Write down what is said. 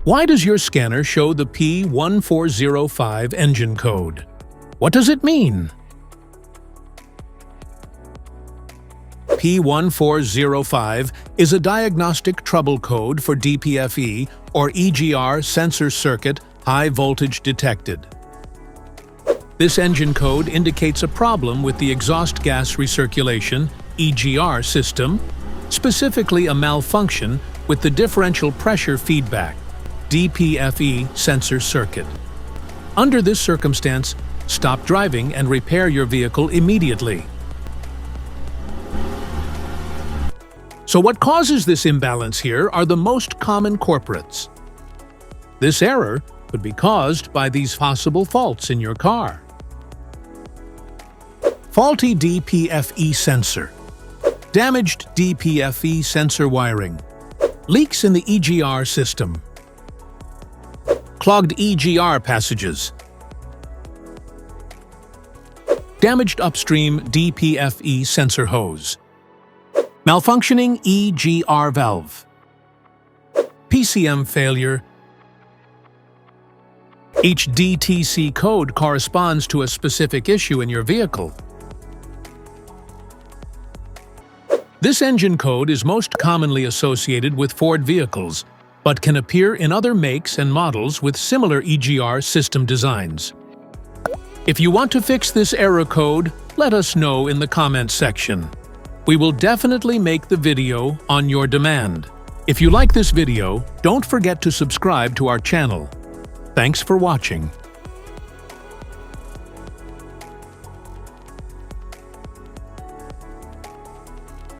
Why does your scanner show the P1405 engine code? What does it mean? P1405 is a diagnostic trouble code for DPFE or EGR sensor circuit high voltage detected. This engine code indicates a problem with the exhaust gas recirculation EGR system, specifically a malfunction with the Differential Pressure Feedback DPFE sensor circuit. Under this circumstance, stop driving and repair your vehicle immediately. So what causes this imbalance here are the most common culprits. This error could be caused by these possible faults in your car. Faulty DPFE sensor, damaged DPFE sensor wiring, leaks in the EGR system, clogged EGR passages, damaged upstream DPFE sensor hose, malfunctioning EGR valve, PCM failure. Each DTC code corresponds to a specific issue in your vehicle. This engine code is most commonly associated with Ford vehicles, but can appear in other makes and models with similar EGR system designs. If you want to fix this error code, let us know in the comments section. We will definitely make the video on your demand. If you like this video, don't forget to subscribe to our channel. Thanks for watching.